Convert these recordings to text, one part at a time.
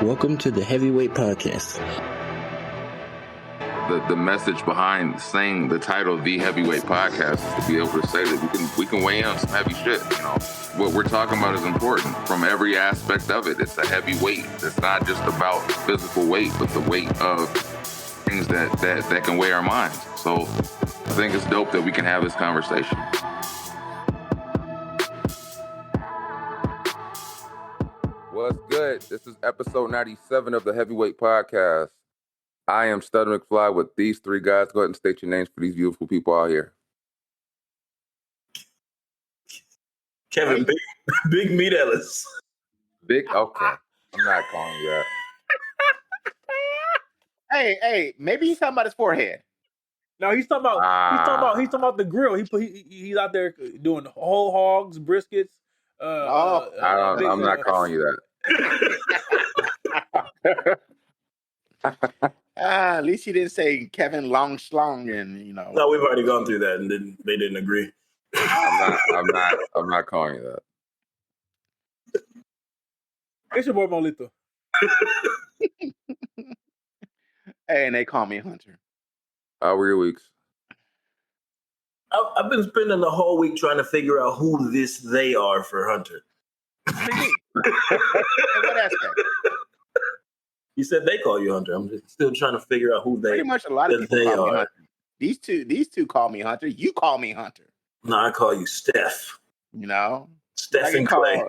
Welcome to the Heavyweight Podcast. The message behind saying the title of the Heavyweight Podcast is to be able to say that we can weigh in on some heavy shit. You know, what we're talking about is important from every aspect of it. It's a heavy weight. It's not just about physical weight, but the weight of things that can weigh our minds. So I think it's dope that we can have this conversation. What's good? This is episode 97 of the Heavyweight Podcast. I am Stutter McFly with these three guys. Go ahead and state your names for these beautiful people out here. Kevin, Big Meat Ellis. Big? Okay. I'm not calling you that. Hey, maybe he's talking about his forehead. No, he's talking about the grill. He's out there doing whole hogs, briskets. I'm not calling you that. At least he didn't say Kevin Long Schlong, and No, we've already gone through that, and they didn't agree. I'm not calling you that. It's your boy Molito. Hey, and they call me Hunter. How were your weeks? I've been spending the whole week trying to figure out who they are for Hunter. In what aspect? You said they call you Hunter. I'm just still trying to figure out who Pretty much a lot of people call me are. Hunter. These two call me Hunter. You call me Hunter. No, I call you Steph. Steph and Clay.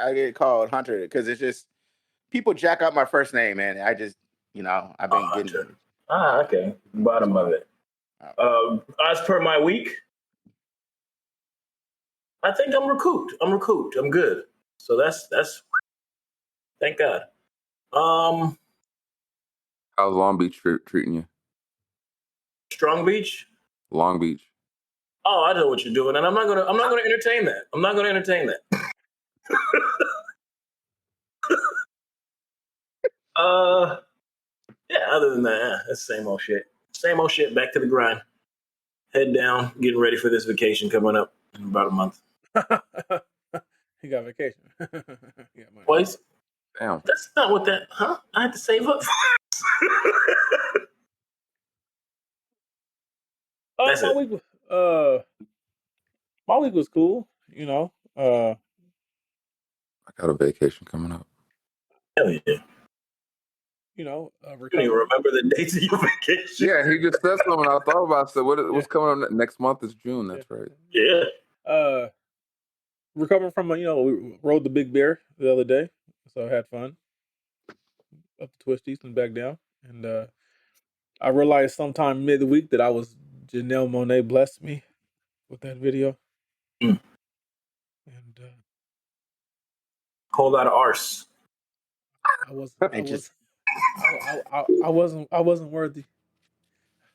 I get called Hunter because it's just people jack up my first name, and I just I've been getting Hunter. Okay. Bottom of it. As per my week, I think I'm recouped. I'm good. So that's thank God. How's Long Beach treating you? Strong Beach? Long Beach. Oh, I know what you're doing, and I'm not gonna entertain that. I'm not gonna entertain that. Yeah, other than that, that's same old shit. Same old shit, back to the grind. Head down, getting ready for this vacation coming up in about a month. He got vacation. Twice? Damn. That's not what that, huh? I had to save up for That's my week was cool, I got a vacation coming up. Hell yeah. You don't even remember the dates of your vacation. Yeah, he just said something. I thought about it. I said, what's coming up next month is June. That's right. Yeah. Recovering from we rode the Big Bear the other day, so I had fun. Up the twisties and back down, and I realized sometime midweek that Janelle Monáe blessed me with that video. And whole lot of arse. I wasn't worthy.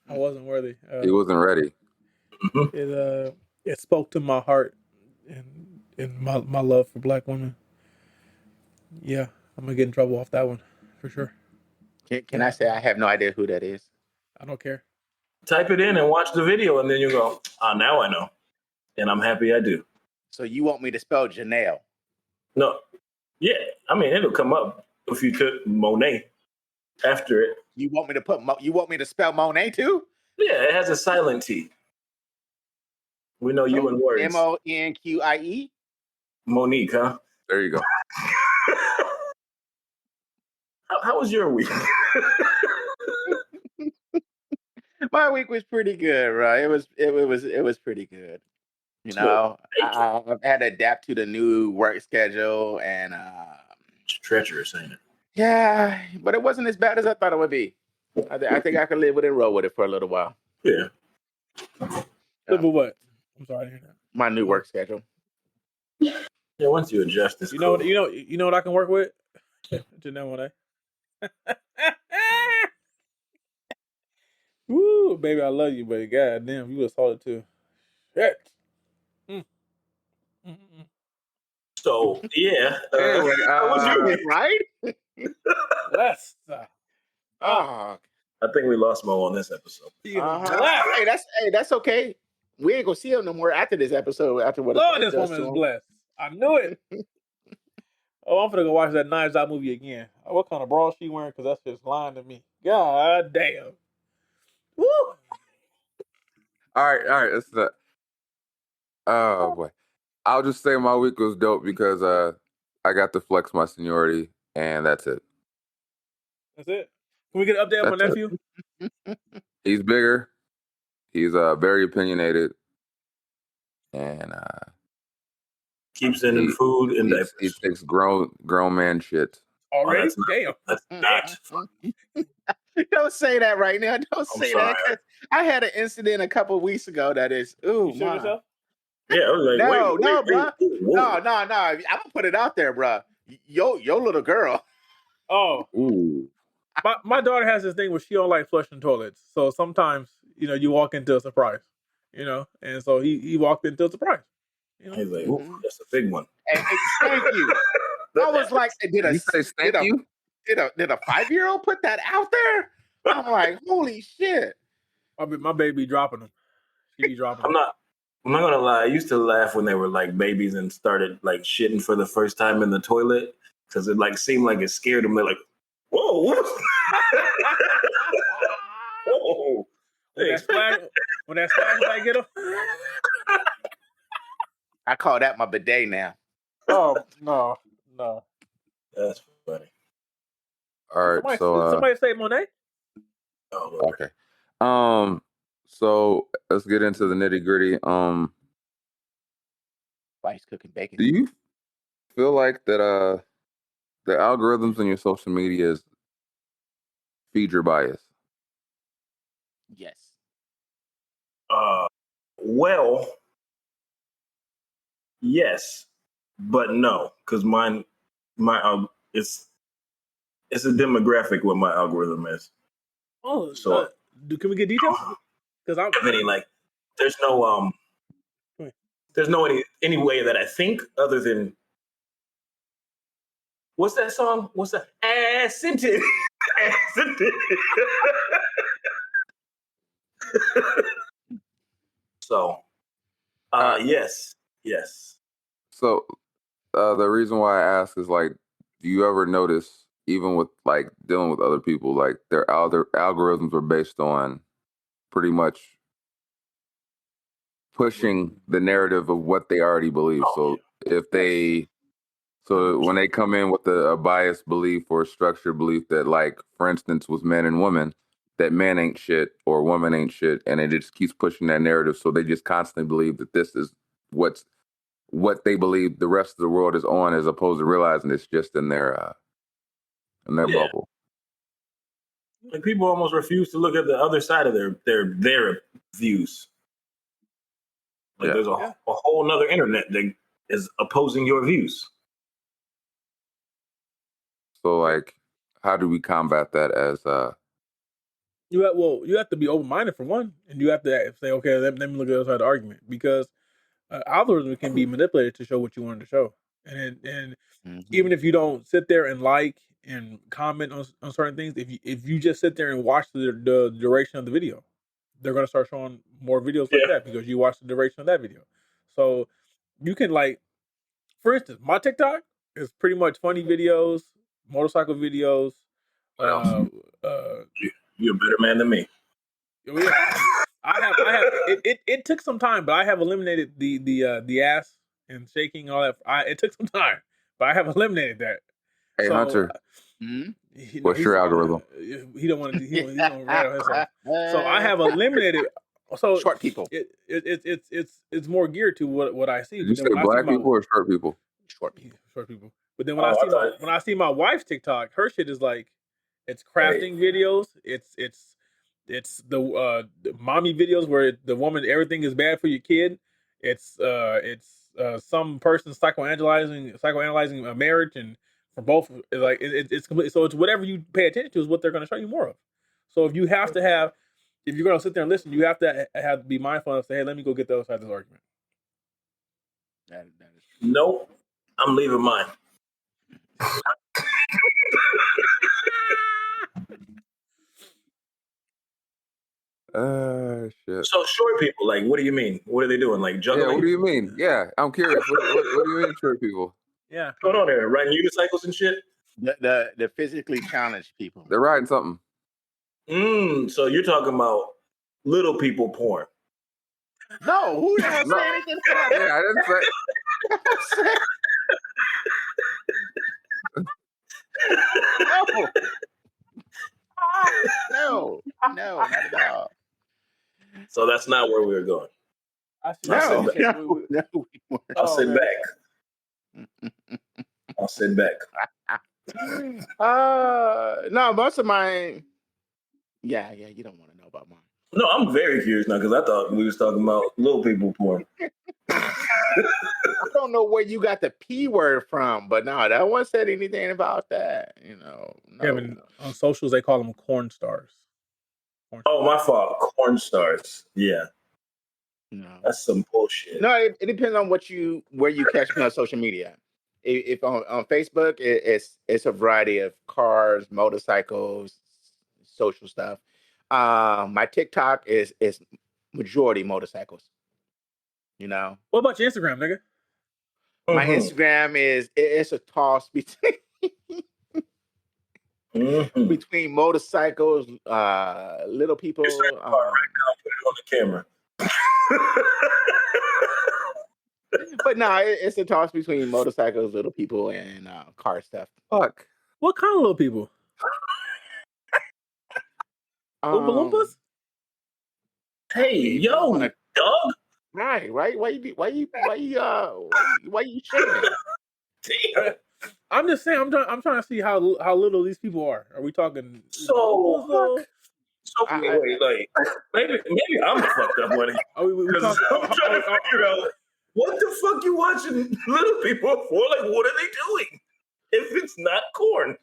I wasn't worthy. He wasn't ready. It spoke to my heart and my love for Black women. Yeah, I'm gonna get in trouble off that one for sure. Can I say I have no idea who that is? I don't care. Type it in and watch the video, and then you go, now I know. And I'm happy I do. So you want me to spell Janelle? No. Yeah. I mean, it'll come up if you put Monet after it. You want me to spell Monet too? Yeah, it has a silent T. We know you in words. Monquie? Monique, huh? There you go. How was your week? My week was pretty good, right? It was pretty good. I've had to adapt to the new work schedule, and it's treacherous, ain't it? Yeah, but it wasn't as bad as I thought it would be. I think I could live with it and roll with it for a little while. Yeah. Live with what? I'm sorry to hear that. My new work schedule. Yeah, once you adjust this, you know what I can work with? Janelle Monáe. Woo, baby, I love you, but goddamn, you assaulted too. Shit. So yeah, anyway, was your week, right? Blessed. I think we lost Mo on this episode. Hey, that's okay. We ain't gonna see him no more after this episode. After what? Lord, this woman is blessed. I knew it. I'm gonna go watch that Knives Out movie again. What kind of bra she wearing? Because that's just lying to me. God damn. Woo! All right. That's the. Oh boy, I'll just say my week was dope because I got to flex my seniority, and that's it. That's it. Can we get an update on my That's it. nephew? He's bigger. He's very opinionated, and Keep sending food and he diapers. takes grown man shit. Already? that's not- Damn. That's not fun. Don't say that right now. Don't I'm say that. 'Cause I had an incident a couple of weeks ago that is, ooh, You sure my. yourself? Yeah, I was like, No, wait, bro. whoa. No. I'm gonna put it out there, bro. Your little girl. Oh, Ooh. my daughter has this thing where she don't like flushing toilets. So sometimes, you walk into a surprise, and so he walked into a surprise. He's like, ooh, that's a big one. And thank you. I was like, did You say thank you? a 5-year-old put that out there? I'm like, holy shit. My baby dropping them. She be dropping I'm them. not gonna lie. I used to laugh when they were like babies and started like shitting for the first time in the toilet because it like seemed like it scared them. They're like, whoa, whoa. When that splash might get them. I call that my bidet now. Oh no. That's funny. All right, Somebody say Monet. Oh, Lord. okay. So let's get into the nitty gritty. Wife's cooking bacon. Do you feel like that the algorithms on your social media feed your bias? Yes. Well, yes, but no, because my it's a demographic what my algorithm is. Oh, So can we get details? Because I'm meaning like there's no any way that I think other than what's that song? What's that? Accented. Accented. So yes. So the reason why I ask is like, do you ever notice, even with like dealing with other people, like their algorithms are based on pretty much pushing the narrative of what they already believe. So when they come in with a biased belief or a structured belief that, like, for instance, with men and women, that man ain't shit or woman ain't shit, and it just keeps pushing that narrative. So they just constantly believe that this is what they believe the rest of the world is on, as opposed to realizing it's just in their bubble. Like people almost refuse to look at the other side of their views. Like there's a whole nother internet that is opposing your views. So like, how do we combat that as you have to be open minded for one, and you have to say, okay, let me look at the other side of the argument, because algorithms can be manipulated to show what you wanted to show, and even if you don't sit there and like and comment on certain things, if you just sit there and watch the duration of the video, they're gonna start showing more videos like that because you watch the duration of that video. So you can, like, for instance, my TikTok is pretty much funny videos, motorcycle videos. You're a better man than me. Yeah, I have. It took some time, but I have eliminated the ass and shaking and all that. It took some time, but I have eliminated that. Hey, so, Hunter, what's your algorithm? He don't want to. He don't write on himself. So I have eliminated. So short people. It's more geared to what I see. Did you say black people or short people? Short people. But then when I see my wife's TikTok, her shit is like, it's crafting videos. It's the mommy videos where the woman, everything is bad for your kid. It's some person psychoanalyzing a marriage, and for both, like it's complete. So it's whatever you pay attention to is what they're going to show you more of. So if you're going to sit there and listen, you have to be mindful and say, hey, let me go get the other side of this argument. That is Nope, I'm leaving mine. Shit. So short people, like, what do you mean? What are they doing? Like juggling? Yeah, what do you mean? Yeah, I'm curious. What do you mean, short people? Yeah. What's going on there? Riding unicycles and shit? The physically challenged people. They're riding something. So you're talking about little people porn. No, who the hell No. said anything about that? Yeah, I didn't say. No, not at all. So that's not where we were going. I see. No, Okay, no, we weren't. I'll Oh, sit man. back. I'll sit back. No, most of mine. Yeah, you don't want to know about mine. No, I'm very curious now because I thought we was talking about little people porn. I don't know where you got the P word from, but no, that one said anything about that. No. Kevin, on socials, they call them corn stars. Oh, my fault. Corn stars. Yeah, No. that's some bullshit. No, it depends on where you catch me on social media. If on Facebook, it's a variety of cars, motorcycles, social stuff. My TikTok is majority motorcycles. What about your Instagram, nigga? My Instagram it's a toss between between motorcycles, little people. You're starting to part right now. Put it on the camera. But no, it's a toss between motorcycles, little people, and car stuff. Fuck. What kind of little people? Oompa Loompas? Hey, yo, dog. Right. Why you shaking? Damn. I'm just saying. I'm trying to see how little these people are. Are we talking? So wait, like maybe I'm fucked up with it. Are we I'm talking? trying to figure out what the fuck you watching little people for? Like, what are they doing? If it's not corn.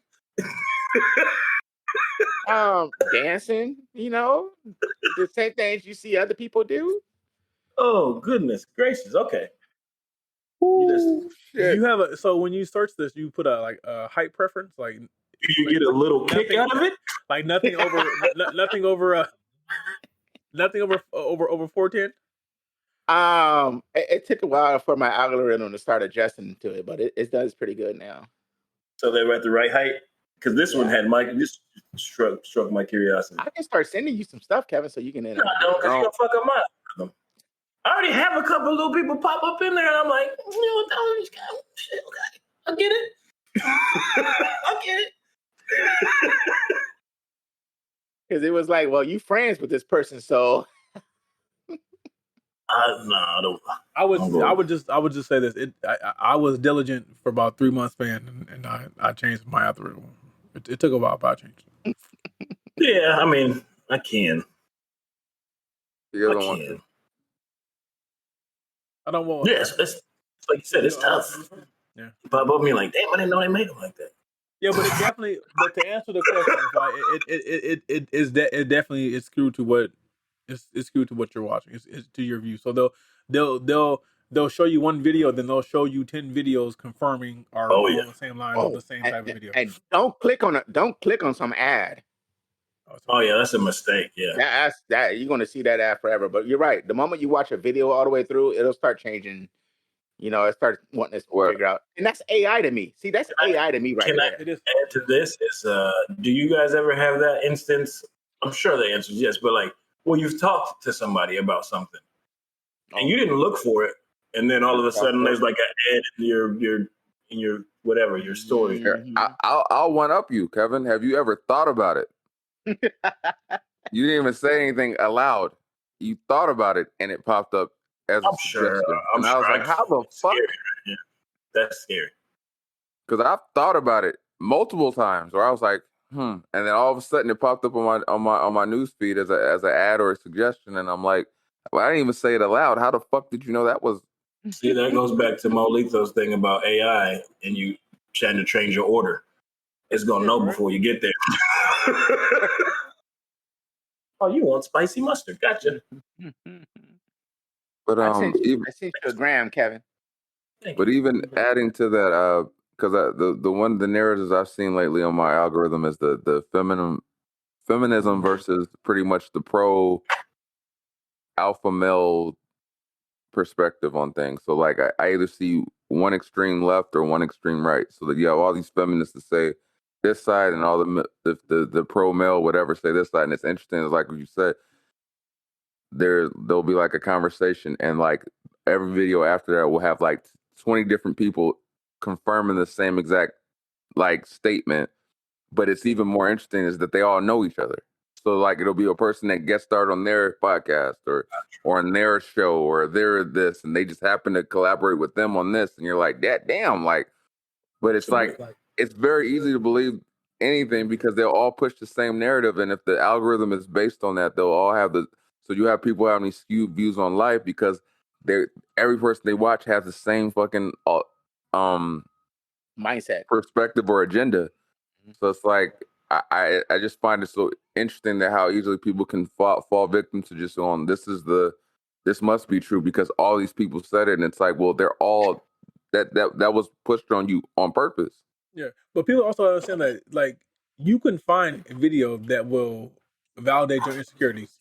Dancing, the same things you see other people do. Oh goodness gracious! Okay. You have a so when you search this, you put a height preference, like Do you get a little kick out of it? like nothing over nothing over 410. It took a while for my algorithm to start adjusting to it, but it does pretty good now. So they were at the right height? Because this one had this struck my curiosity. I can start sending you some stuff, Kevin, so you can. No, because you're gonna fuck up my algorithm. I already have a couple of little people pop up in there, and I'm like, shit, okay, I get it. I get it. Because it was like, well, you friends with this person, so. No, I don't. I would just say this. I was diligent for about 3 months span, and I changed my algorithm. It took a while, but I changed it. Yeah, I mean, I can. You guys don't want to. I don't want. Yes, it's like you said, it's tough. Yeah. Pop up me like, damn, I didn't know they made them like that. Yeah, but it definitely. But to answer the question, it definitely is skewed to what it's skewed to what you're watching. It's to your view. So they'll show you one video, then they'll show you 10 videos confirming are along the same lines of the same type of video. And don't click on some ad. Oh yeah, that's a mistake. Yeah, That's you're gonna see that ad forever. But you're right. The moment you watch a video all the way through, it'll start changing. It starts wanting us to figure out, and that's AI to me. See, that's AI to me right there. Can I add to this? Do you guys ever have that instance? I'm sure the answer is yes, but like, well, you've talked to somebody about something, and you didn't look for it, and then all of a sudden there's like an ad in your whatever your story. Mm-hmm. I'll one up you, Kevin. Have you ever thought about it? You didn't even say anything aloud. You thought about it, and it popped up as a suggestion. And I was like, "How the fuck?" Yeah. That's scary. Because I've thought about it multiple times, where I was like, and then all of a sudden it popped up on my news feed as an ad or a suggestion, and I'm like, well, I didn't even say it aloud. How the fuck did you know that was? See, that goes back to Mo Lethos thing about AI and you trying to change your order. It's gonna know before you get there. Oh, you want spicy mustard? Gotcha. But I sent you a gram, Kevin. But even adding to that, because the narratives I've seen lately on my algorithm is the feminism versus pretty much the pro alpha male perspective on things. So like I either see one extreme left or one extreme right. So that you have all these feminists to say this side and all the pro male whatever say this side. And it's interesting. It's like what you said. There'll be like a conversation, and like every video after that will have like 20 different people confirming the same exact like statement. But it's even more interesting is that they all know each other. So like it'll be a person that guest starred on their podcast or on their show or they're this, and they just happen to collaborate with them on this, and you're like, that damn, like. But it's like it's very easy to believe anything because they'll all push the same narrative, and if the algorithm is based on that, they'll all have the. So you have people having these skewed views on life because every person they watch has the same fucking mindset, perspective, or agenda. So it's like I just find it so interesting that how easily people can fall victim to just on this must be true because all these people said it, and it's like, well, they're all that was pushed on you on purpose. Yeah, but people also understand that like you can find a video that will validate your insecurities.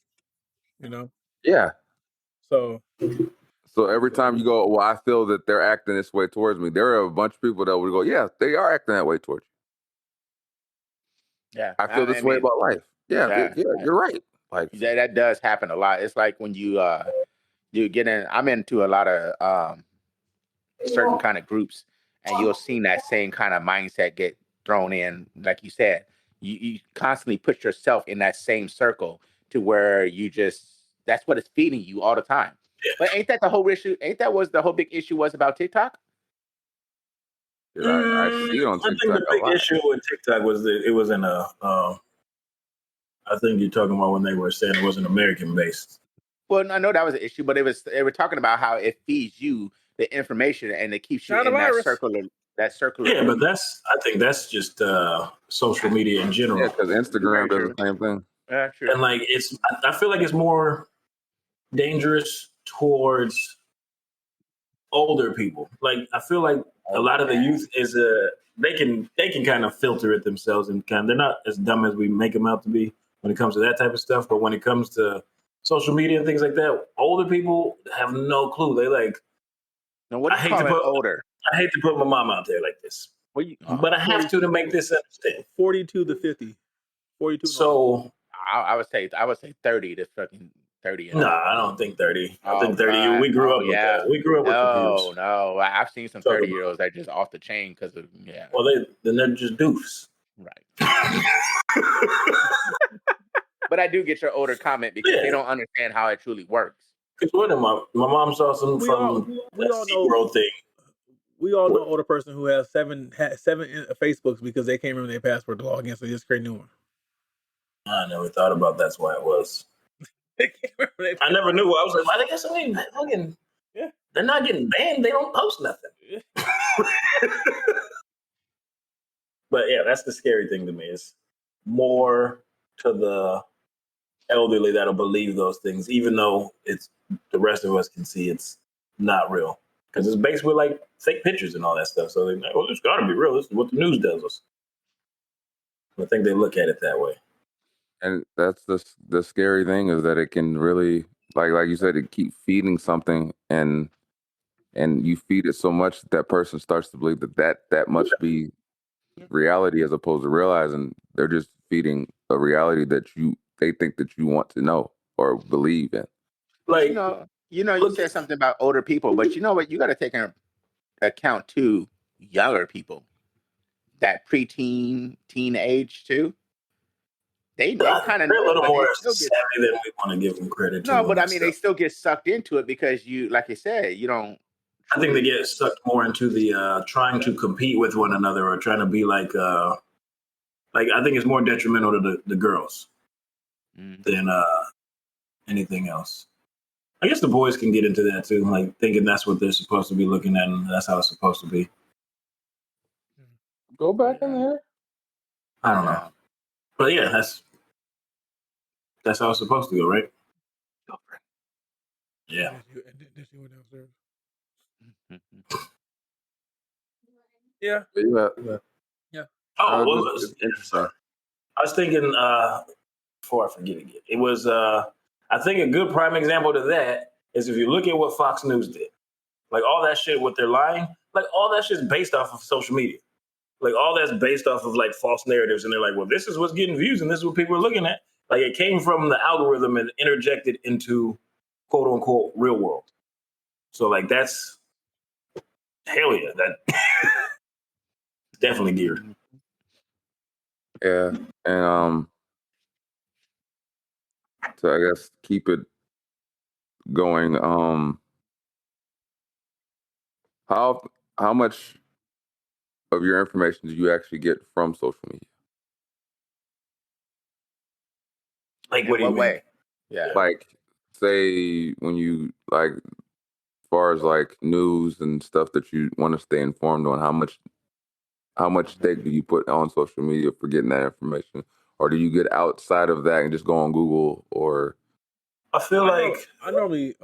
You know? Yeah. So every time you go, well, I feel that they're acting this way towards me. There are a bunch of people that would go, yeah, they are acting that way towards you. Yeah, I feel this way about life. Yeah, you're right. Like that does happen a lot. It's like when you get in. I'm into a lot of certain kind of groups, and you'll see that same kind of mindset get thrown in. Like you said, you constantly put yourself in that same circle to where that's what it's feeding you all the time. Yeah. But ain't that the whole issue? Ain't that was the whole big issue was about TikTok? I see it on TikTok. I think the big issue with TikTok was that it was in a. I think you're talking about when they were saying it wasn't American based. Well, I know that was an issue, but they were talking about how it feeds you the information and it keeps you in that circular. Yeah, but I think that's just social media in general. Yeah, because Instagram does the same thing. True. And like I feel like it's more dangerous towards older people. Like I feel like a lot of the youth is they can kind of filter it themselves and they're not as dumb as we make them out to be when it comes to that type of stuff. But when it comes to social media and things like that, older people have no clue. They like. Now, what do you call it older? I hate to put my mom out there like this, but I have to make this understand. 42 to 50. 42. So I would say 30 to fucking 30. No, I don't think 30. I think 30. We grew up with that. We grew up with computers. No. I've seen some 30-year-olds that just off the chain because of Well, then they're just doofs. Right. But I do get your older comment because they don't understand how it truly works. Because what my mom saw some from that SeaWorld thing. We all know an older person who has seven Facebooks because they can't remember their password to log in, so they just create a new one. I never thought about that's why it was. I never knew. I was like, why they got so many fucking? Yeah, they're not getting banned. They don't post nothing. Yeah. But yeah, that's the scary thing to me. It's more to the elderly that'll believe those things, even though it's the rest of us can see it's not real. Because it's basically like fake pictures and all that stuff. So they're like, well, it's got to be real. This is what the news tells us. I think they look at it that way. And that's the scary thing is that it can really, like you said, it keep feeding something, and you feed it so much that person starts to believe that must be reality, as opposed to realizing they're just feeding a reality that they think that you want to know or believe in. Like you said something about older people, but you know what? You got to take into account too younger people, that preteen, teen age too. They kind of they're a little more savvy than we want to give them credit to. No, but I mean, they still get sucked into it because like you said, you don't. I think they get sucked more into the trying to compete with one another or trying to be like I think it's more detrimental to the girls than anything else. I guess the boys can get into that too, like thinking that's what they're supposed to be looking at and that's how it's supposed to be. Go back in there. I don't know. But yeah, that's how it's supposed to go, right? Yeah. Yeah. Yeah. Oh, well, interesting. I was thinking, before I forget again, it was, I think a good prime example to that is if you look at what Fox News did. Like all that shit with their lying, like all that shit's based off of social media. Like all that's based off of like false narratives, and they're like, well, this is what's getting views, and this is what people are looking at. Like it came from the algorithm and interjected into quote unquote real world. So like that's hell yeah, that definitely geared. Yeah, and to I guess keep it going. How much of your information do you actually get from social media? Like what do you mean? way? Yeah. Like, say when you like, as far as like news and stuff that you want to stay informed on, how much stake do you put on social media for getting that information, or do you get outside of that and just go on Google? Or I feel like I normally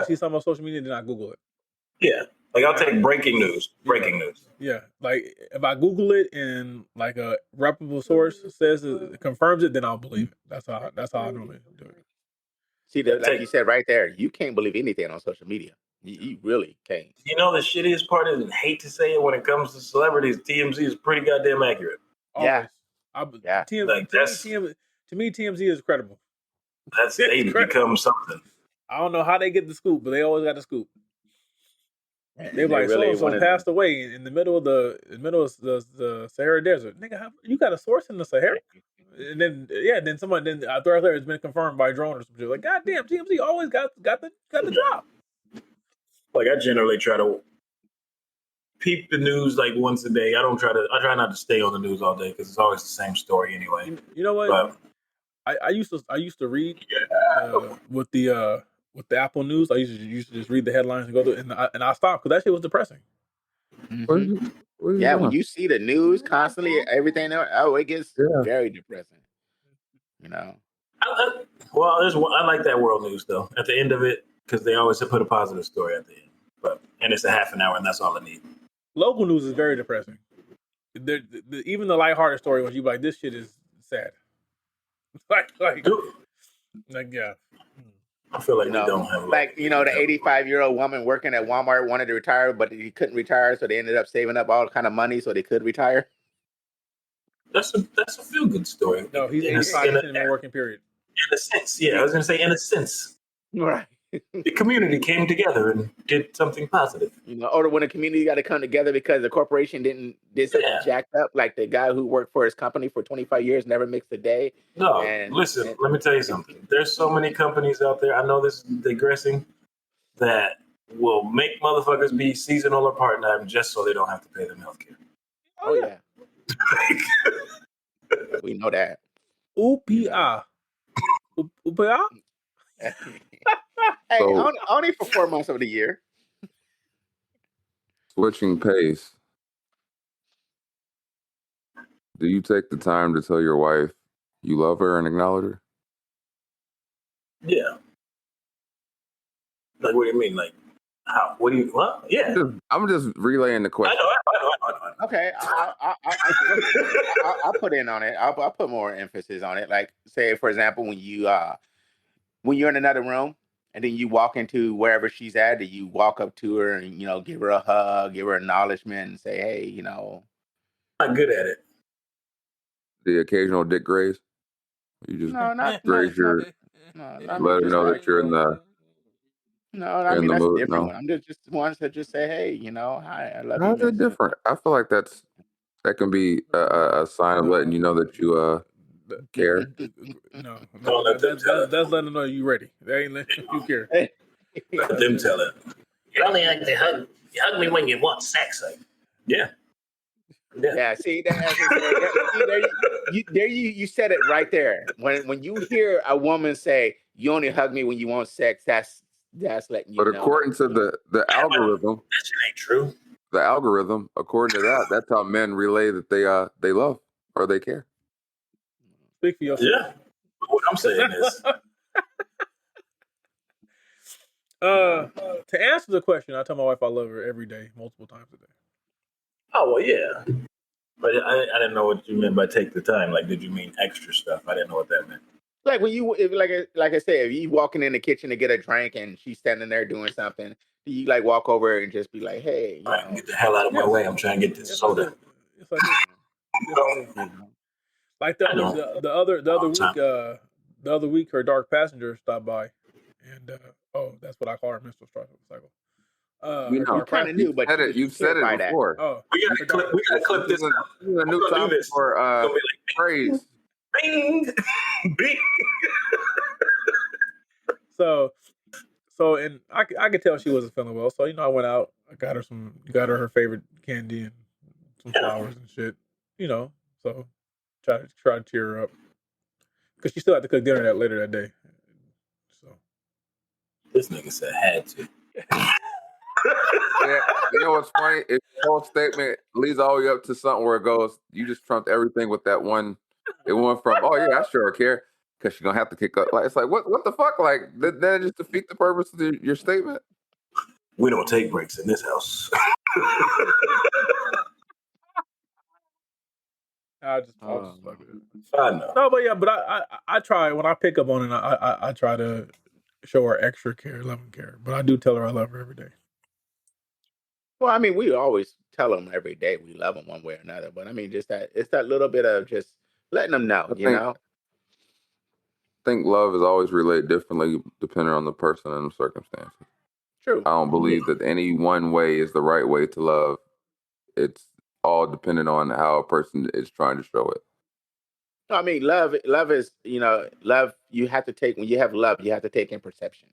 see something on social media, then I Google it. yeah, like I'll take breaking news. Yeah, like if I Google it and like a reputable source says it, confirms it, then I'll believe it. That's how I normally do it. See, like you said right there, you can't believe anything on social media. You really can't. You know the shittiest part is, and hate to say it, when it comes to celebrities, TMZ is pretty goddamn accurate. Yeah. Yeah. Like To me, TMZ is credible. That's they become something. I don't know how they get the scoop, but they always got the scoop. They're like, really so passed away in the middle of the Sahara Desert. Nigga, you got a source in the Sahara? And then I thought it's been confirmed by drone or something. Like, goddamn, TMZ always got the job. Like I generally try to peep the news like once a day. I try not to stay on the news all day because it's always the same story anyway. You know what? But, I used to read with the Apple News. I used to just read the headlines and go through, and I stopped because that shit was depressing. Mm-hmm. When you see the news constantly, everything, it gets very depressing. You know. I like that world news though. At the end of it, because they always put a positive story at the end. And it's a half an hour, and that's all I need. Local news is very depressing. Even the lighthearted story was you like, this shit is sad. like yeah. I feel like they don't have like the 85-year-old woman working at Walmart wanted to retire, but he couldn't retire, so they ended up saving up all kind of money so they could retire. That's a feel good story. No, he's 85% in a working period. In a sense, yeah, I was gonna say in a sense, right. The community came together and did something positive. Or when a community got to come together because the corporation did something jacked up, like the guy who worked for his company for 25 years never missed a day. No, listen, let me tell you something. There's so many companies out there, I know this is digressing, that will make motherfuckers be seasonal or part-time just so they don't have to pay them health care. Oh, yeah. We know that. UPA. UPA? Hey, only for 4 months of the year. Switching pace. Do you take the time to tell your wife you love her and acknowledge her? Yeah. Like, what do you mean? Like, how? What do you? What? Yeah. I'm just relaying the question. I know. Okay, I'll put in on it. I'll put more emphasis on it. Like, say for example, when you're in another room and then you walk into wherever she's at, and you walk up to her and give her a hug, give her acknowledgement, and say, hey, I'm not good at it. The occasional dick graze. You just graze your. Let her know that you're in the. No, I mean that's mood, different. no. I'm just wanted to just say, hey, hi, I love you. How's it different? I feel like that can be a sign of letting you know that you care. No, that's letting them know you ready. They ain't letting you care. Let them tell it. You only like to hug. You hug me when you want sex. Like, yeah. See you said it right there. When you hear a woman say you only hug me when you want sex, that's letting you know. But according to the algorithm, that shit ain't true. The algorithm, according to that's how men relay that they love or they care. Speak for yourself. Yeah. What I'm saying is, to answer the question, I tell my wife I love her every day, multiple times a day. Oh well, yeah. But I didn't know what you meant by take the time. Like, did you mean extra stuff? I didn't know what that meant. Like when like I said, if you walking in the kitchen to get a drink and she's standing there doing something, Do you like walk over and just be like, "Hey, All right, get the hell out of my Yes. way. I'm trying to get this Yes, I soda. do. Yes, I do. Yes, I do. you know, Like I know. the other Long week, time. the other week, her dark passenger stopped by, and that's what I call her, Mr. Cycle. You Her know, dark kind of passenger. knew, but you've said clarify it that. before. Oh, We gotta clip this This is out. a new We're gonna do topic this. for It's gonna be like praise. bing, bing. So, and I could tell she wasn't feeling well. So I went out. I got her her favorite candy and some flowers and shit. So try to cheer her up because she still had to cook dinner later that day. So This nigga said had to. Yeah, you know what's funny? If the whole statement leads all the way up to something where it goes, you just trumped everything with that one. It went from, oh yeah, I sure care, because she's gonna have to kick up. Like it's like what the fuck? Like that just defeat the purpose of your statement. We don't take breaks in this house. I just fuck it. I know. No, but I try when I pick up on it. I try to show her extra care, love and care. But I do tell her I love her every day. Well, I mean, we always tell them every day we love them one way or another. But I mean, it's that little bit of just letting them know, I think love is always related differently depending on the person and the circumstances. True. I don't believe that any one way is the right way to love. It's all dependent on how a person is trying to show it. I mean, love is, love. You have to take when you have love, you have to take in perception.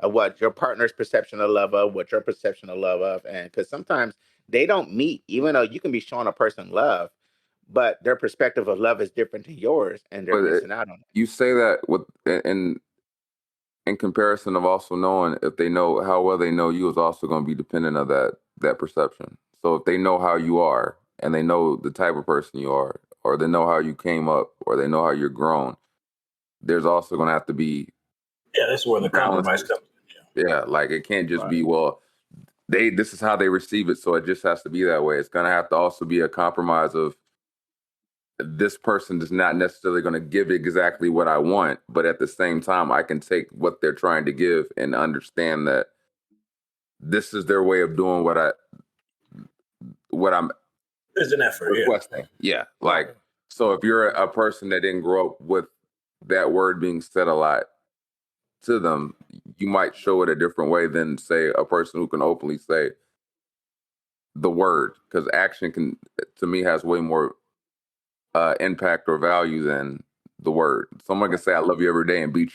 Of what your partner's perception of love of, what your perception of love of, and because sometimes they don't meet, even though you can be showing a person love, but their perspective of love is different to yours, and they're missing out on it. You say that with in comparison of also knowing if they know how well they know you is also going to be dependent on that perception. So if they know how you are and they know the type of person you are, or they know how you came up, or they know how you're grown, there's also going to have to be that's where the compromise comes in. Yeah, like it can't just be, well, this is how they receive it, so it just has to be that way. It's going to have to also be a compromise of this person is not necessarily going to give exactly what I want, but at the same time, I can take what they're trying to give and understand that this is their way of doing what I'm There's an effort requesting. Yeah. Like, so if you're a person that didn't grow up with that word being said a lot to them, you might show it a different way than, say, a person who can openly say the word, because action can, to me, has way more impact or value than the word. Someone can say I love you every day and beat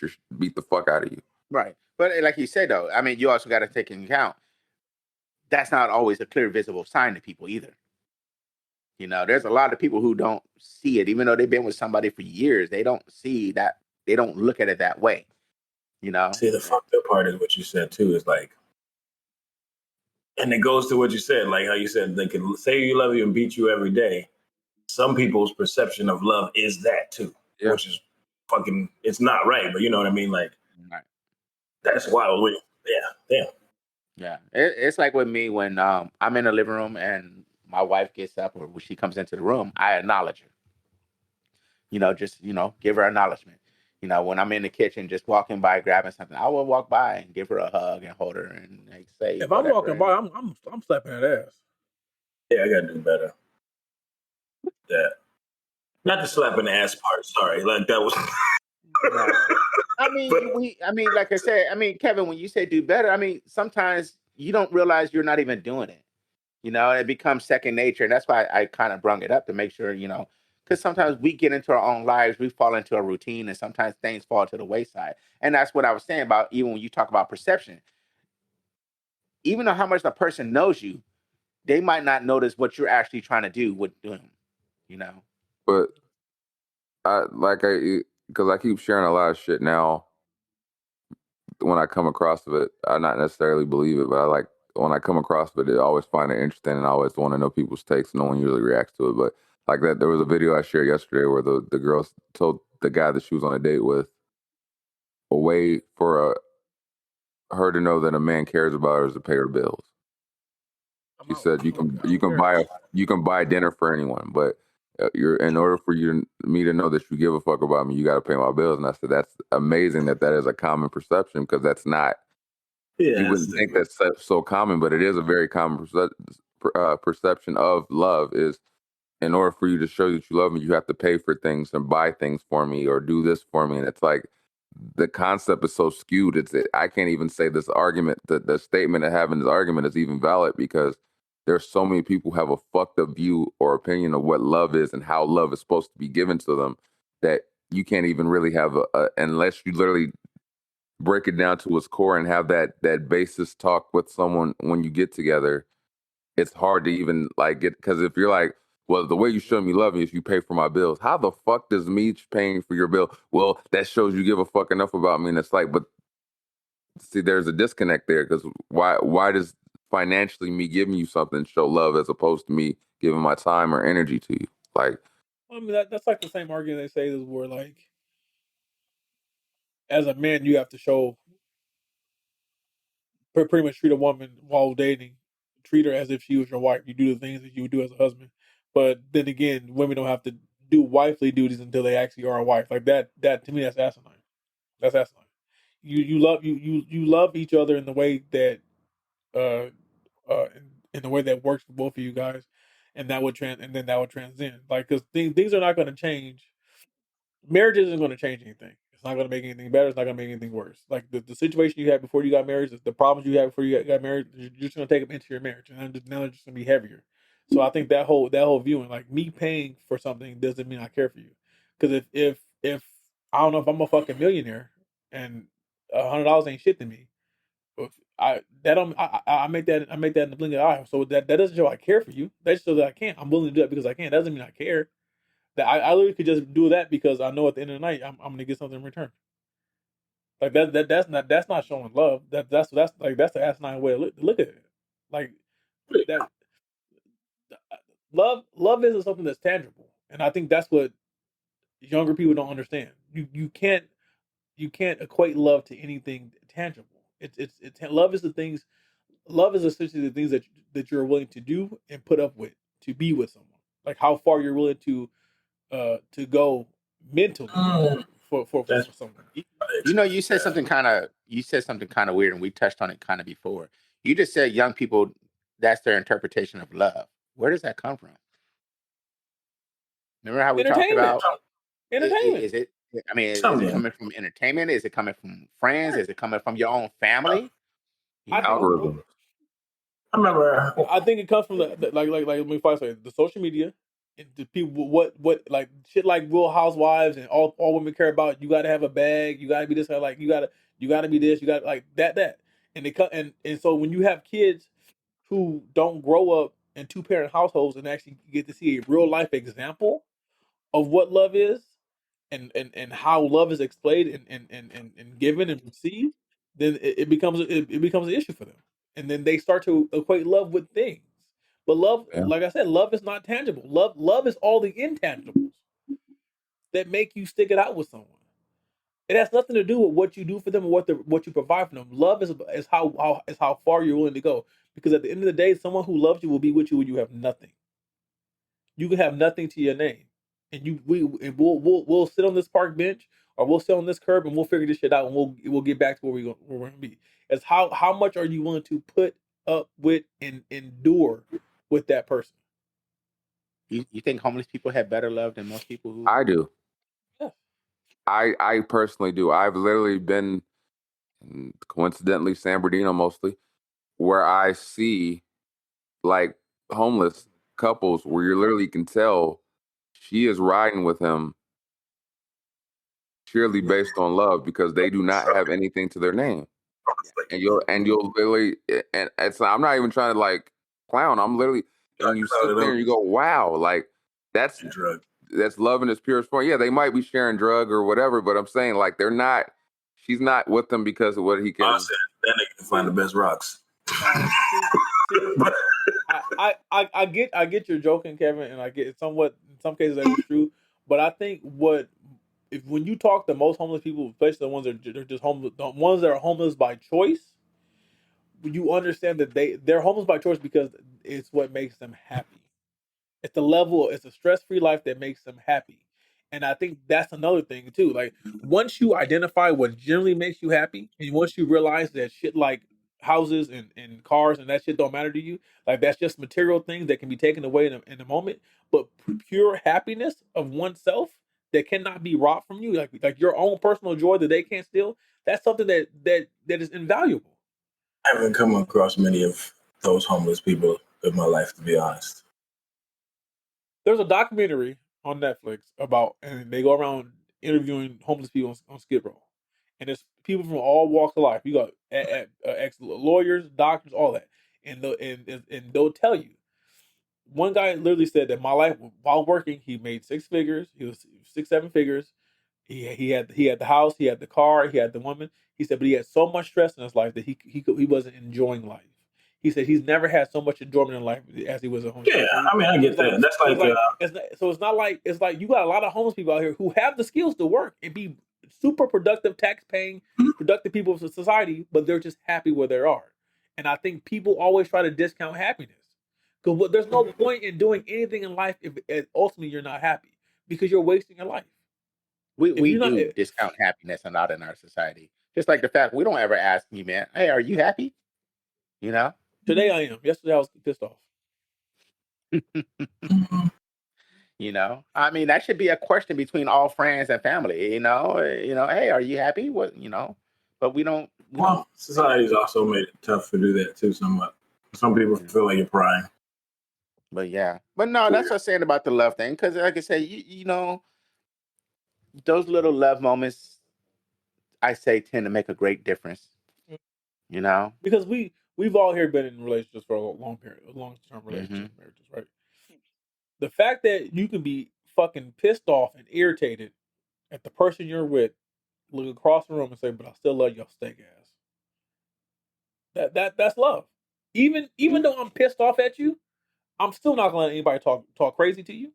the fuck out of you. Right. But like you said, though, I mean, you also got to take into account that's not always a clear, visible sign to people either. There's a lot of people who don't see it, even though they've been with somebody for years. They don't see that. They don't look at it that way. See, the fucked up part is what you said too. Is like, and it goes to what you said, like how you said they can say you love you and beat you every day. Some people's perception of love is that too, which is fucking. It's not right, but you know what I mean. Like, that's wild. Yeah, it's like with me when I'm in the living room and my wife gets up or when she comes into the room, I acknowledge her. Just give her acknowledgement. When I'm in the kitchen, just walking by, grabbing something, I will walk by and give her a hug and hold her and say. If I'm walking by, I'm slapping that ass. Yeah, I gotta do better. That, not the slapping the ass part. Sorry, like that was. I mean, like I said, Kevin, when you say do better, I mean, sometimes you don't realize you're not even doing it. It becomes second nature. And that's why I kind of brung it up to make sure, because sometimes we get into our own lives, we fall into a routine, and sometimes things fall to the wayside. And that's what I was saying about even when you talk about perception. Even though how much the person knows you, they might not notice what you're actually trying to do with them, But because I keep sharing a lot of shit now. When I come across of it, I not necessarily believe it, but when I come across it, I always find it interesting, and I always want to know people's takes. No one usually reacts to it, but like that, there was a video I shared yesterday where the girl told the guy that she was on a date with a way for her to know that a man cares about her is to pay her bills. She said you can buy dinner for anyone, but in order for me to know that you give a fuck about me, you got to pay my bills. And I said that's amazing that is a common perception, because that's not Yeah, You that's wouldn't think that's so common, but it is a very common perception of love. Is in order for you to show that you love me, you have to pay for things and buy things for me or do this for me. And it's like the concept is so skewed. I can't even say this argument, the statement of having this argument is even valid because there's so many people who have a fucked up view or opinion of what love is and how love is supposed to be given to them that you can't even really have unless you literally break it down to its core and have that basis talk with someone when you get together. It's hard to even like get, because if you're like, well, the way you show me love me is you pay for my bills. How the fuck does me paying for your bill? Well, that shows you give a fuck enough about me. And it's like, but see, there's a disconnect there because why does financially me giving you something show love as opposed to me giving my time or energy to you? Like, I mean, that's like the same argument they say is where like, as a man, you have to show pretty much treat a woman while dating, treat her as if she was your wife. You do the things that you would do as a husband. But then again, women don't have to do wifely duties until they actually are a wife. Like that to me, that's asinine. That's asinine. You love each other in the way that uh in the way that works for both of you guys, and that would transcend. Like, because things are not going to change. Marriage isn't going to change anything. It's not going to make anything better. It's not going to make anything worse. Like the situation you had before you got married, the problems you had before you got married, you're just going to take them into your marriage, and now they're just going to be heavier. So I think that whole view, and like me paying for something doesn't mean I care for you. Because if I don't know, if I'm a fucking millionaire and $100 ain't shit to me, I make that in the blink of an eye. So that doesn't show I care for you. That just shows that I can't. I'm willing to do that because I can. That doesn't mean I care. That I literally could just do that because I know at the end of the night I'm gonna get something in return. Like that's not showing love. That's the asinine way to look at it. Like that love isn't something that's tangible, and I think that's what younger people don't understand. You can't equate love to anything tangible. It's love is the things. Love is essentially the things that you're willing to do and put up with to be with someone. Like how far you're willing to go mentally for someone. You know, you said something kind of weird, and we touched on it kind of before. You just said young people, that's their interpretation of love. Where does that come from? Remember how we talked about entertainment? Is it? I mean, is it coming from entertainment? Is it coming from friends? Is it coming from your own family? algorithm. I remember. I think it comes from the like let me first say the social media. The people, what like shit like Real Housewives and all women care about. You got to have a bag. You got to be this. Like you got to be this. You got like that. And they cut and so when you have kids who don't grow up in 2-parent households and actually get to see a real life example of what love is and how love is explained and given and received, then it becomes an issue for them. And then they start to equate love with things. But love, like I said, love is not tangible. Love is all the intangibles that make you stick it out with someone. It has nothing to do with what you do for them or what you provide for them. Love is how far you're willing to go. Because at the end of the day, someone who loves you will be with you when you have nothing. You can have nothing to your name, and we'll sit on this park bench or we'll sit on this curb and we'll figure this shit out and we'll get back to where we're going to be. It's how much are you willing to put up with and endure with that person? You think homeless people have better love than most people who? I do. Yeah. I personally do. I've literally been, coincidentally, San Bernardino mostly, where I see like homeless couples where you literally can tell she is riding with him purely based on love because they do not have anything to their name. And you'll literally, and it's I'm not even trying to like clown. I'm literally, and you sit there and you go, wow, like that's love in its purest form. Yeah, they might be sharing drug or whatever, but I'm saying like she's not with them because of what he can. That nigga can find the best rocks. I get your joking, Kevin, and I get somewhat in some cases that is true. But I think when you talk to most homeless people, especially the ones that are just homeless, the ones that are homeless by choice, you understand that they're homeless by choice because it's what makes them happy. It's a stress-free life that makes them happy. And I think that's another thing too. Like once you identify what generally makes you happy, and once you realize that shit like houses and cars and that shit don't matter to you. Like that's just material things that can be taken away in the moment. But pure happiness of oneself that cannot be robbed from you, like your own personal joy that they can't steal. That's something that is invaluable. I haven't come across many of those homeless people in my life, to be honest. There's a documentary on Netflix about, and they go around interviewing homeless people on Skid Row, and it's people from all walks of life. You got ex lawyers, doctors, all that, and they'll tell you. One guy literally said that my life while working, he made six figures. He was 6, 7 figures. He had the house, he had the car, he had the woman. He said, but he had so much stress in his life that he wasn't enjoying life. He said he's never had so much enjoyment in life as he was at home. Yeah, I mean, I get that. That's like it's like you got a lot of homeless people out here who have the skills to work and be super productive, tax-paying, productive people of society, but they're just happy where they are. And I think people always try to discount happiness because there's no point in doing anything in life if ultimately you're not happy because you're wasting your life. We do discount happiness a lot in our society. Just like the fact we don't ever ask you, man, hey, are you happy? You know? Today I am. Yesterday I was pissed off. You know? I mean, that should be a question between all friends and family, you know? Hey, are you happy? What, you know? But we don't. Well, society's also made it tough to do that too, somewhat. Some people feel like you're prying. But yeah. But no, that's what I'm saying about the love thing. Because like I said, you know, those little love moments, I say, tend to make a great difference. You know? Because we've all here been in relationships for a long-term relationship, marriages, right? The fact that you can be fucking pissed off and irritated at the person you're with, look across the room and say, "But I still love your steak ass." That's love. Even though I'm pissed off at you, I'm still not gonna let anybody talk crazy to you.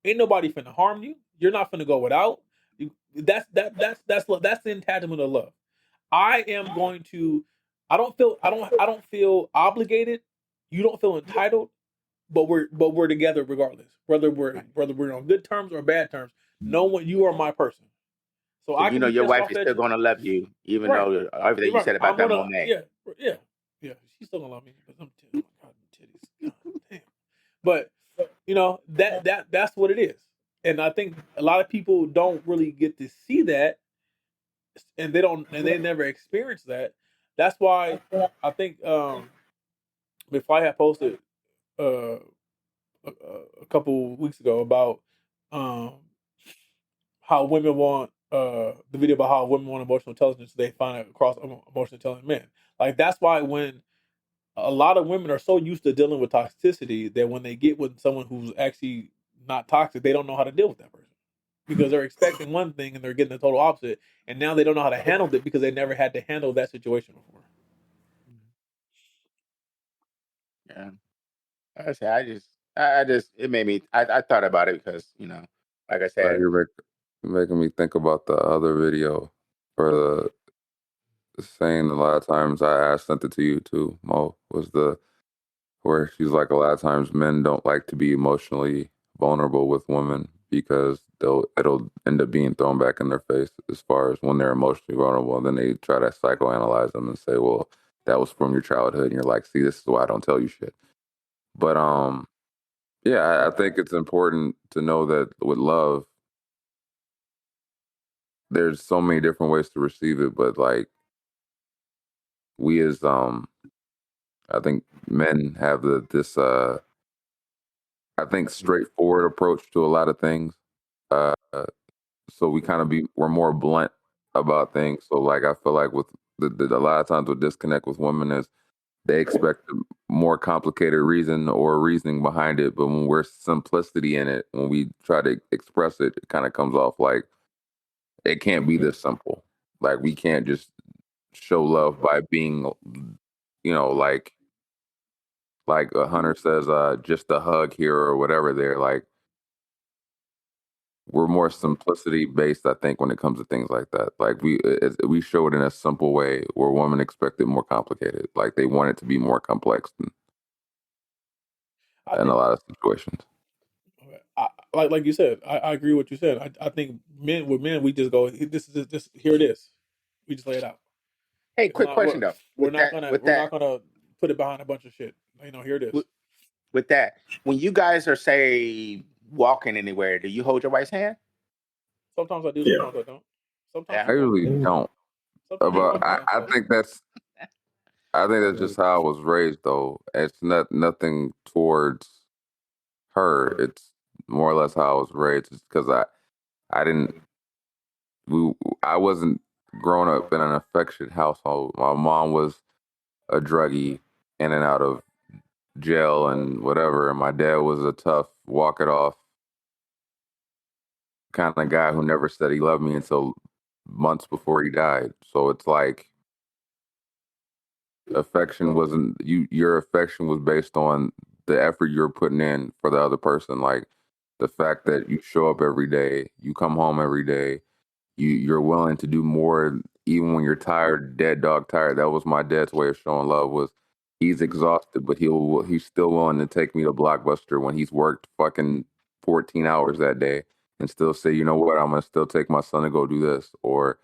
Ain't nobody finna harm you. You're not finna go without. That's love. That's the entitlement of love. I am going to. I don't feel obligated. You don't feel entitled. But we're together regardless. Whether we're on good terms or bad terms. No one. You are my person. So I you can know be your pissed wife off is at still you. gonna love you, even Right. though everything you Right. said about I'm that gonna, Monet. yeah. She's still gonna love me. But I'm oh my God, titties. God damn. But you know that's what it is. And I think a lot of people don't really get to see that, and they never experience that. That's why I think if I had posted a couple weeks ago about how women want the video about how women want emotional intelligence, they find it across emotionally intelligent men. Like that's why when a lot of women are so used to dealing with toxicity that when they get with someone who's actually not toxic, they don't know how to deal with that person because they're expecting one thing and they're getting the total opposite, and now they don't know how to handle it because they never had to handle that situation before. Yeah. I say I just it made me I thought about it because, you know, like I said, You're making me think about the other video for the saying a lot of times I sent it to you too, Mo, was where she's like a lot of times men don't like to be emotionally vulnerable with women because it'll end up being thrown back in their face as far as when they're emotionally vulnerable, and then they try to psychoanalyze them and say, well, that was from your childhood, and you're like, see, this is why I don't tell you shit. But yeah, I think it's important to know that with love, there's so many different ways to receive it, but like we as I think men have this I think straightforward approach to a lot of things. Uh, so we kind of we're more blunt about things. So like I feel like with a lot of times with disconnect with women is they expect a more complicated reason or reasoning behind it, but when we're simplicity in it, when we try to express it, it kind of comes off like it can't be this simple. Like we can't just show love by being, you know, like a Hunter says, just a hug here or whatever. They're like, we're more simplicity based, I think, when it comes to things like that. Like we show it in a simple way where women expect it more complicated. Like they want it to be more complex in a lot of situations. Like you said, I agree with what you said. I think with men we just go, this is just here it is. We just lay it out. Hey, It's quick not- question though. We're With not that, gonna with we're that, not gonna put it behind a bunch of shit. Here it is. with that, when you guys are say walking anywhere, do you hold your wife's hand? Sometimes I do, Yeah. sometimes I don't. Sometimes Yeah. she I wants usually to. don't. Sometimes she But wants to. I think that's just how I was raised, though. It's nothing towards her. It's more or less how I was raised. It's because I wasn't growing up in an affectionate household. My mom was a druggie, in and out of jail and whatever, and my dad was a tough, walk it off kind of guy who never said he loved me until months before he died. So it's like affection wasn't your affection was based on the effort you're putting in for the other person. Like the fact that you show up every day, you come home every day, you're willing to do more even when you're tired, dead dog tired. That was my dad's way of showing love. Was he's exhausted, but he's still willing to take me to Blockbuster when he's worked fucking 14 hours that day and still say, you know what, I'm gonna still take my son to go do this. Or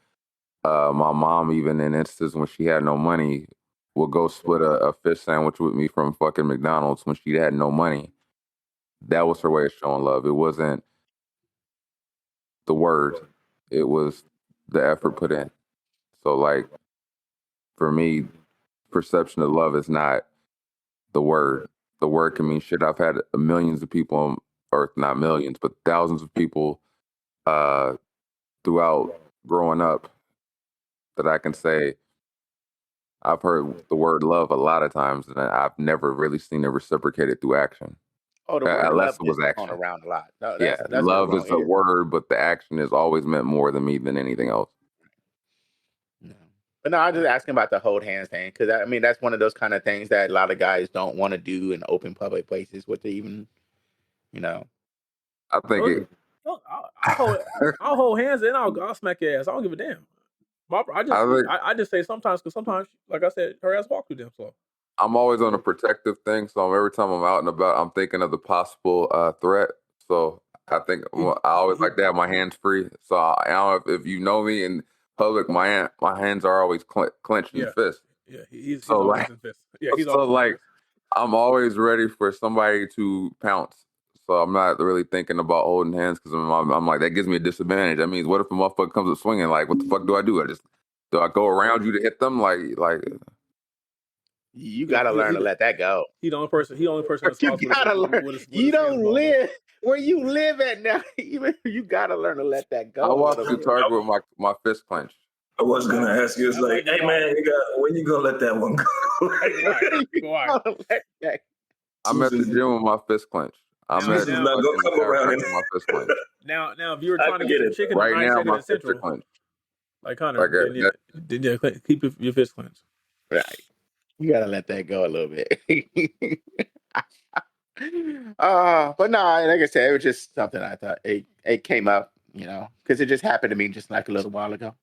my mom, even in instances when she had no money, would go split a fish sandwich with me from fucking McDonald's when she had no money. That was her way of showing love. It wasn't the word, it was the effort put in. So, like, for me, perception of love is not the word. The word can mean shit. I've had millions of people, or not millions, but thousands of people throughout growing up that I can say I've heard the word love a lot of times, and I've never really seen it reciprocated through action. Oh, the word Unless love it was gets action. thrown around a lot. No, Yeah, that's love wrong is a here. word, but the action has always meant more than me than anything else. No. But no, I'm just asking about the hold hands thing because I mean that's one of those kind of things that a lot of guys don't want to do in open public places. What they even, you know. I think it. I'll hold hands and I'll smack your ass. I don't give a damn. I just say sometimes because sometimes, like I said, her ass walk through them slow. I'm always on a protective thing, so every time I'm out and about, I'm thinking of the possible threat. So I think I always like to have my hands free. So I don't know if you know me in public, my hands are always clenched in fists. Yeah, he's So, always like- in fists. Yeah, he's So always in like, fists. I'm always ready for somebody to pounce. So I'm not really thinking about holding hands because I'm like, that gives me a disadvantage. That means what if a motherfucker comes up swinging? Like, what the fuck do? Do I go around you to hit them? Like You gotta learn to let that go. He the only person. He the only person that's You gotta learn. You don't live where you live at now. Even you gotta learn to let that go. I walk through Target with my fist clenched. I was gonna ask you, it's like, hey man, when you gonna let that one go? Right. I'm at the gym with my fist clenched. I'm at Jesus not gonna come around with my fist clenched. Now, if you were trying to get some chicken Right tonight, now, second my and fists are central, clenched. like Hunter, then keep your fist clenched. Right. You gotta let that go a little bit. But no, like I said, it was just something I thought it came up, because it just happened to me just like a little while ago.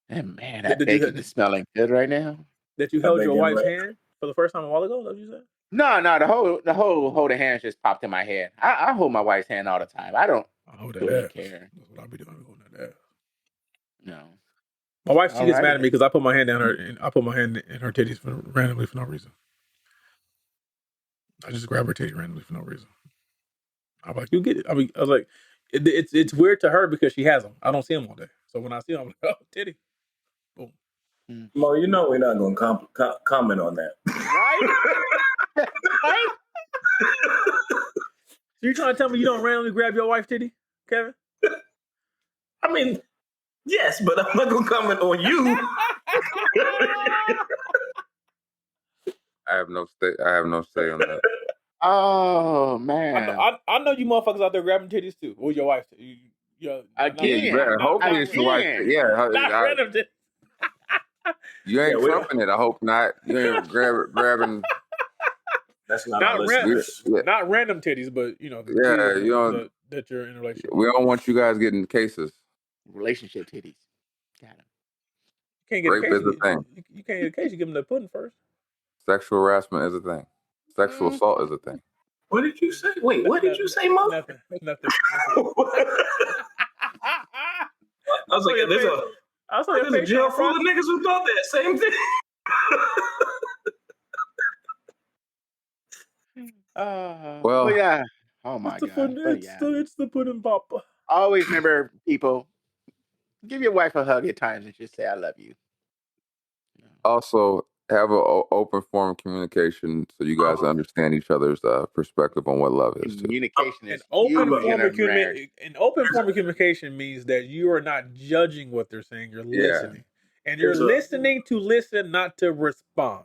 And man, that bacon is smelling good right now. That you held your wife's hand for the first time a while ago? Is that what you said? No, the whole holding hands just popped in my head. I hold my wife's hand all the time. I hold that really care. That's what I'll be doing. Holding that ass. No. My wife, she gets mad at me because I put my hand down her and I put my hand in her titties randomly for no reason. I just grab her titty randomly for no reason. I'm like, you get it. I was like, it's weird to her because she has them. I don't see them all day. So when I see them, I'm like, oh, titty. Boom. Mo, you know we're not going to comment on that. Right? Right? So you trying to tell me you don't randomly grab your wife's titty, Kevin? I mean, yes, but I'm not going to comment on you. I have no say on that. Oh man! I know you motherfuckers out there grabbing titties too. Or your wife. Again. Hopefully it's your wife. Yeah, Not random titties. You ain't trumping it. I hope not. You ain't grabbing. That's not not random titties, but that you're in a relationship. We don't want you guys getting cases. Relationship titties. Got him. You can't get rape a case. is a thing. You can't get a case. You give them the pudding first. Sexual harassment is a thing. Sexual assault is a thing. What did you say? Wait, what did you say, Mo? Nothing. I was like, I saw your There's a face. jail full of niggas who thought that same thing. But yeah. Oh my God. But yeah. It's the pudding pop. Always remember, people, give your wife a hug at times and just say, I love you. Also, have an open form of communication so you guys understand each other's perspective on what love is. Too. Communication is An open huge in a form marriage. of communication means that you are not judging what they're saying. You're listening, and you're There's listening to listen, not to respond.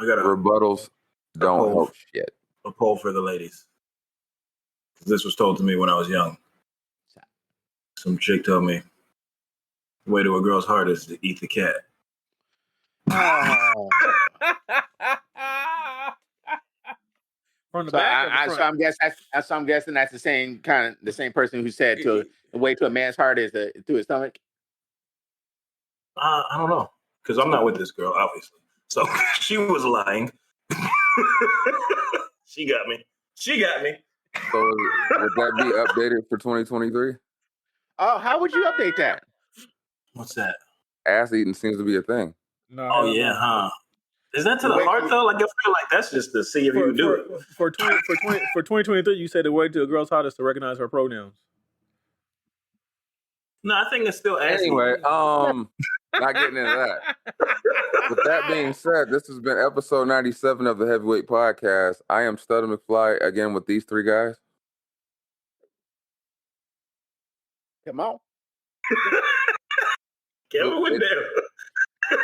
I got Rebuttals don't help shit. a poll for the ladies. This was told to me when I was young. Some chick told me, the way to a girl's heart is to eat the cat. Oh. From the So, back or the front? I'm guessing that's the same person who said the way to a man's heart is through his stomach. I don't know, because I'm not with this girl, obviously. So she was lying. She got me. So would that be updated for 2023? Oh, how would you update that? What's that? Ass eating seems to be a thing. No, Oh yeah, huh? Is that to the Wait, heart though? Like I feel like that's just to see if you can do it. For 2023, you said the way to a girl's heart is to recognize her pronouns. No, I think it's still ass eating. Anyway, not getting into that. With that being said, this has been episode 97 of the Heavyweight Podcast. I am Studder McFly again with these three guys. Come on. Kevin went there.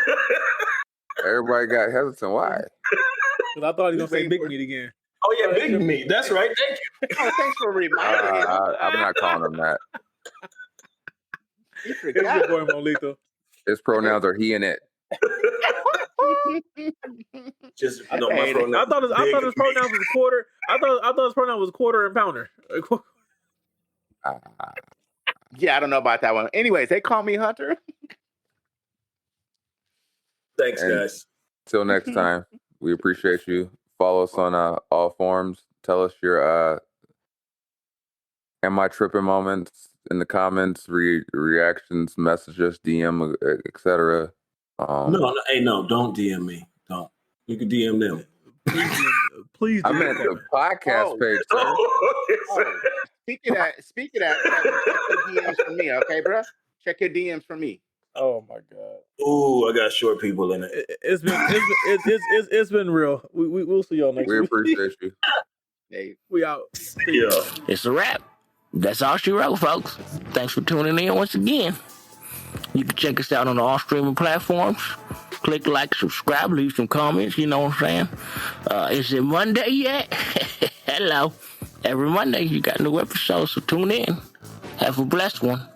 Everybody got hesitant. Why? Because I thought he was gonna say big meat again. Oh yeah, big meat. That's right. Thank you. Oh, thanks for reminding me. I'm not calling him that. You It's forgot. your boy Molito. His pronouns are he and it. Just I no, my hate it. pronoun. I thought his pronouns was quarter. I thought his pronoun was quarter and pounder. Yeah, I don't know about that one. Anyways, they call me Hunter. Thanks, And- guys. Till next time, we appreciate you. Follow us on all forums. Tell us your am I tripping moments in the comments, reactions, messages, DM, etc. No, don't DM me. Don't. You can DM them. Please. I do meant that. the podcast page. Sir. Oh, speak of that, check your DMs for me, okay, bro? Check your DMs for me. Oh my god. Ooh, I got short people in it. It's been real. We'll see y'all next We week. appreciate you. Hey, We out. Yeah. It's a wrap. That's all she wrote, folks. Thanks for tuning in once again. You can check us out on all streaming platforms. Click like, subscribe, leave some comments. You know what I'm saying? Is it Monday yet? Hello. Every Monday you got new episodes, so tune in. Have a blessed one.